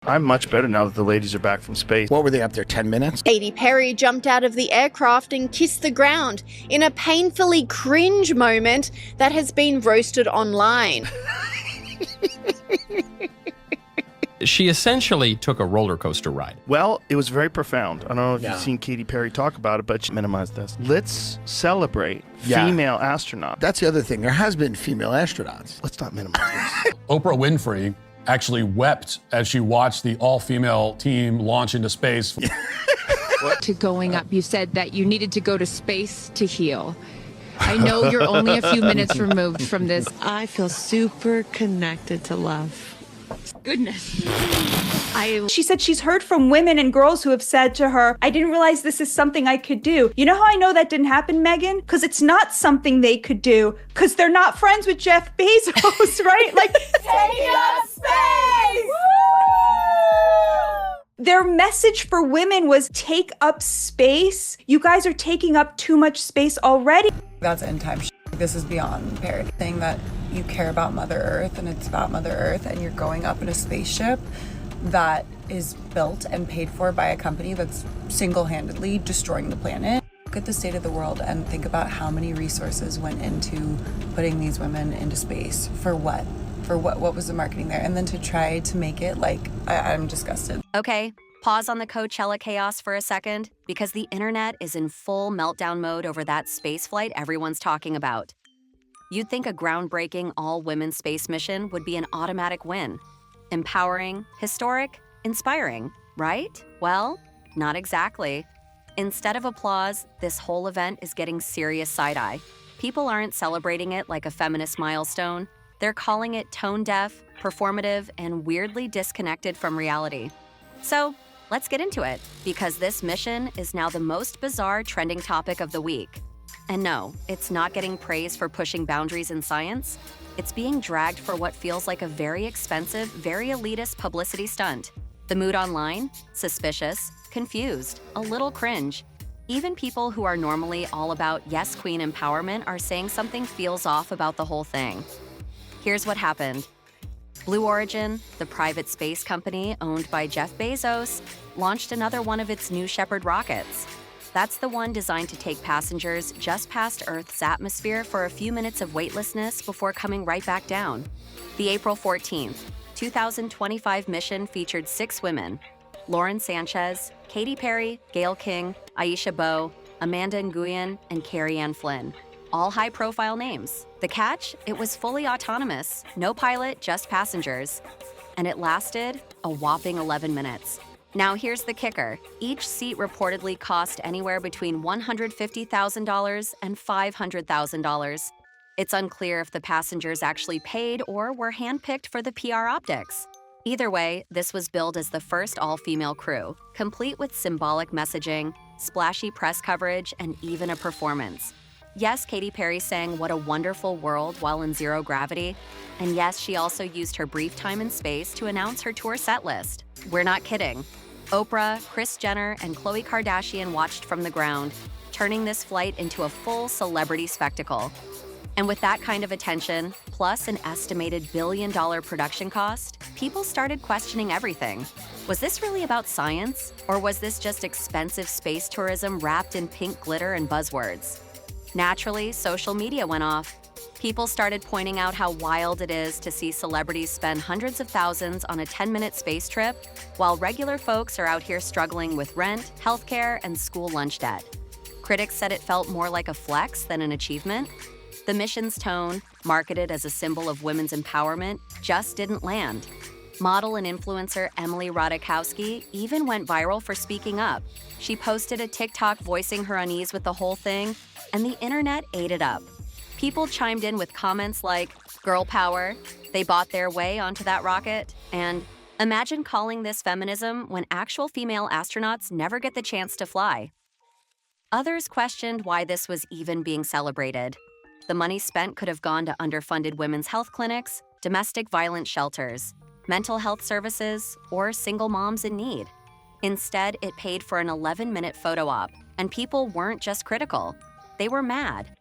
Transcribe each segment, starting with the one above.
I'm much better now that the ladies are back from space. What were they up there, 10 minutes? Katy Perry jumped out of the aircraft and kissed the ground in a painfully cringe moment that has been roasted online. She essentially took a roller coaster ride. Well, it was very profound. I don't know if you've seen Katy Perry talk about it, but she minimized this. Let's celebrate female astronauts. That's the other thing. There has been female astronauts. Let's not minimize this. Oprah Winfrey actually wept as she watched the all-female team launch into space. To going up, you said that you needed to go to space to heal. I know you're only a few minutes removed from this. I feel super connected to love. Goodness. She said she's heard from women and girls who have said to her, I didn't realize this is something I could do. You know how I know that didn't happen, Megan? Because it's not something they could do. Because they're not friends with Jeff Bezos, right? Like, taking up space! Their message for women was take up space. You guys are taking up too much space already. That's end time shit. This is beyond parody. Saying that you care about Mother Earth and it's about Mother Earth and you're going up in a spaceship that is built and paid for by a company that's single-handedly destroying the planet. Look at the state of the world and think about how many resources went into putting these women into space. For what? For what was the marketing there? And then to try to make it like, I'm disgusted. Okay, pause on the Coachella chaos for a second, because the internet is in full meltdown mode over that space flight everyone's talking about. You'd think a groundbreaking all-women space mission would be an automatic win. Empowering, historic, inspiring, right? Well, not exactly. Instead of applause, this whole event is getting serious side-eye. People aren't celebrating it like a feminist milestone. They're calling it tone-deaf, performative, and weirdly disconnected from reality. So, let's get into it, because this mission is now the most bizarre trending topic of the week. And no, it's not getting praise for pushing boundaries in science. It's being dragged for what feels like a very expensive, very elitist publicity stunt. The mood online? Suspicious, confused, a little cringe. Even people who are normally all about yes queen empowerment are saying something feels off about the whole thing. Here's what happened. Blue Origin, the private space company owned by Jeff Bezos, launched another one of its New Shepard rockets. That's the one designed to take passengers just past Earth's atmosphere for a few minutes of weightlessness before coming right back down. The April 14th, 2025 mission featured 6 women: Lauren Sanchez, Katy Perry, Gayle King, Aisha Bowe, Amanda Nguyen, and Carrie Ann Flynn. All high-profile names. The catch? It was fully autonomous. No pilot, just passengers. And it lasted a whopping 11 minutes. Now here's the kicker. Each seat reportedly cost anywhere between $150,000 and $500,000. It's unclear if the passengers actually paid or were handpicked for the PR optics. Either way, this was billed as the first all-female crew, complete with symbolic messaging, splashy press coverage, and even a performance. Yes, Katy Perry sang "What a Wonderful World" while in zero gravity. And yes, she also used her brief time in space to announce her tour set list. We're not kidding. Oprah, Kris Jenner, and Khloe Kardashian watched from the ground, turning this flight into a full celebrity spectacle. And with that kind of attention, plus an estimated billion-dollar production cost, people started questioning everything. Was this really about science? Or was this just expensive space tourism wrapped in pink glitter and buzzwords? Naturally, social media went off. People started pointing out how wild it is to see celebrities spend hundreds of thousands on a 10-minute space trip, while regular folks are out here struggling with rent, healthcare, and school lunch debt. Critics said it felt more like a flex than an achievement. The mission's tone, marketed as a symbol of women's empowerment, just didn't land. Model and influencer Emily Ratajkowski even went viral for speaking up. She posted a TikTok voicing her unease with the whole thing, and the internet ate it up. People chimed in with comments like, "Girl power," "They bought their way onto that rocket," and "Imagine calling this feminism when actual female astronauts never get the chance to fly." Others questioned why this was even being celebrated. The money spent could have gone to underfunded women's health clinics, domestic violence shelters, mental health services, or single moms in need. Instead, it paid for an 11-minute photo op, and people weren't just critical. They were mad.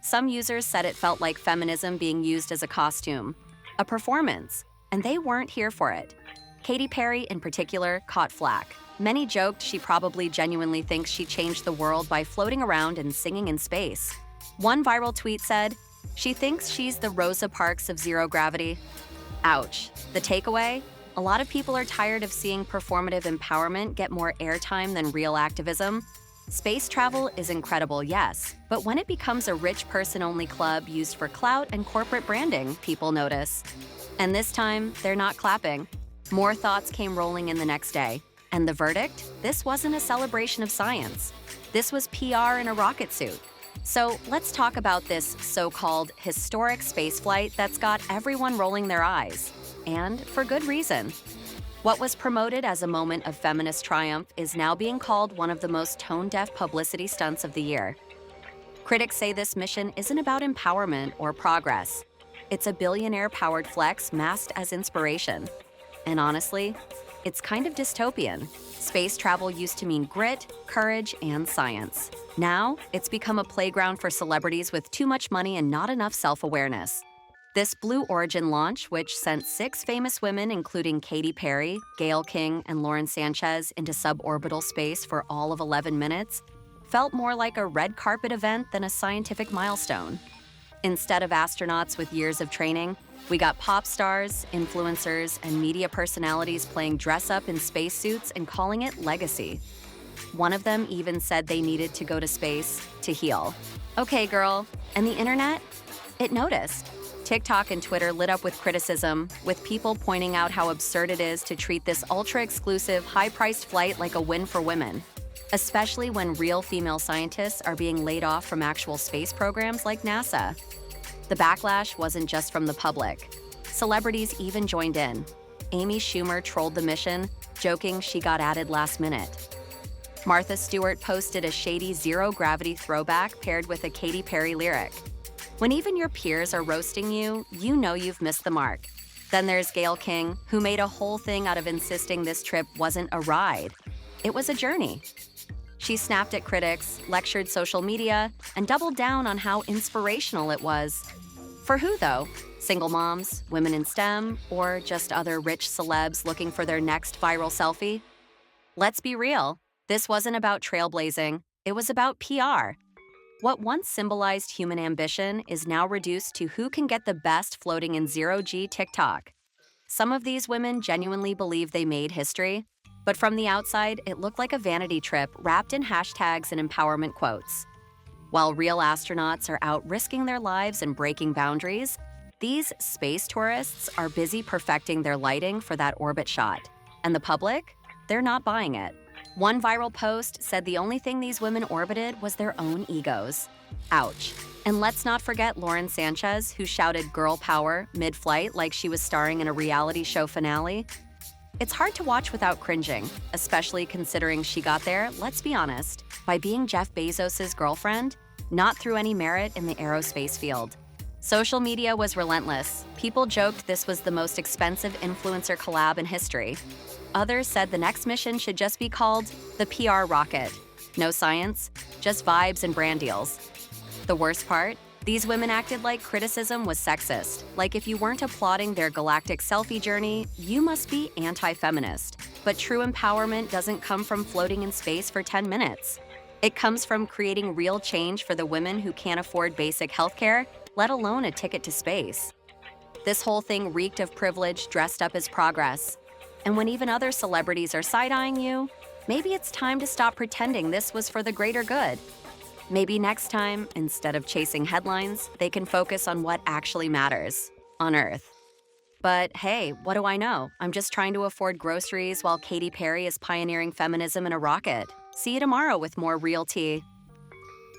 Some users said it felt like feminism being used as a costume, a performance, and they weren't here for it. Katy Perry, in particular, caught flack. Many joked she probably genuinely thinks she changed the world by floating around and singing in space. One viral tweet said, "She thinks she's the Rosa Parks of zero gravity." Ouch. The takeaway? A lot of people are tired of seeing performative empowerment get more airtime than real activism. Space travel is incredible, yes, but when it becomes a rich person-only club used for clout and corporate branding, people notice. And this time, they're not clapping. More thoughts came rolling in the next day. And the verdict? This wasn't a celebration of science. This was PR in a rocket suit. So let's talk about this so-called historic spaceflight that's got everyone rolling their eyes. And for good reason. What was promoted as a moment of feminist triumph is now being called one of the most tone-deaf publicity stunts of the year. Critics say this mission isn't about empowerment or progress. It's a billionaire-powered flex masked as inspiration. And honestly, it's kind of dystopian. Space travel used to mean grit, courage, and science. Now, it's become a playground for celebrities with too much money and not enough self-awareness. This Blue Origin launch, which sent 6 famous women, including Katy Perry, Gayle King, and Lauren Sanchez, into suborbital space for all of 11 minutes, felt more like a red carpet event than a scientific milestone. Instead of astronauts with years of training, we got pop stars, influencers, and media personalities playing dress-up in spacesuits and calling it legacy. One of them even said they needed to go to space to heal. Okay, girl. And the internet? It noticed. TikTok and Twitter lit up with criticism, with people pointing out how absurd it is to treat this ultra-exclusive, high-priced flight like a win for women, especially when real female scientists are being laid off from actual space programs like NASA. The backlash wasn't just from the public. Celebrities even joined in. Amy Schumer trolled the mission, joking she got added last minute. Martha Stewart posted a shady zero-gravity throwback paired with a Katy Perry lyric. When even your peers are roasting you, you know you've missed the mark. Then there's Gayle King, who made a whole thing out of insisting this trip wasn't a ride. It was a journey. She snapped at critics, lectured social media, and doubled down on how inspirational it was. For who, though? Single moms, women in STEM, or just other rich celebs looking for their next viral selfie? Let's be real. This wasn't about trailblazing. It was about PR. What once symbolized human ambition is now reduced to who can get the best floating in zero-G TikTok. Some of these women genuinely believe they made history, but from the outside, it looked like a vanity trip wrapped in hashtags and empowerment quotes. While real astronauts are out risking their lives and breaking boundaries, these space tourists are busy perfecting their lighting for that orbit shot. And the public? They're not buying it. One viral post said the only thing these women orbited was their own egos. Ouch. And let's not forget Lauren Sanchez, who shouted "girl power" mid-flight like she was starring in a reality show finale. It's hard to watch without cringing, especially considering she got there, let's be honest, by being Jeff Bezos' girlfriend, not through any merit in the aerospace field. Social media was relentless. People joked this was the most expensive influencer collab in history. Others said the next mission should just be called the PR rocket. No science, just vibes and brand deals. The worst part? These women acted like criticism was sexist. Like if you weren't applauding their galactic selfie journey, you must be anti-feminist. But true empowerment doesn't come from floating in space for 10 minutes. It comes from creating real change for the women who can't afford basic healthcare, let alone a ticket to space. This whole thing reeked of privilege dressed up as progress. And when even other celebrities are side-eyeing you, maybe it's time to stop pretending this was for the greater good. Maybe next time, instead of chasing headlines, they can focus on what actually matters on Earth. But hey, what do I know? I'm just trying to afford groceries while Katy Perry is pioneering feminism in a rocket. See you tomorrow with more Real Tea.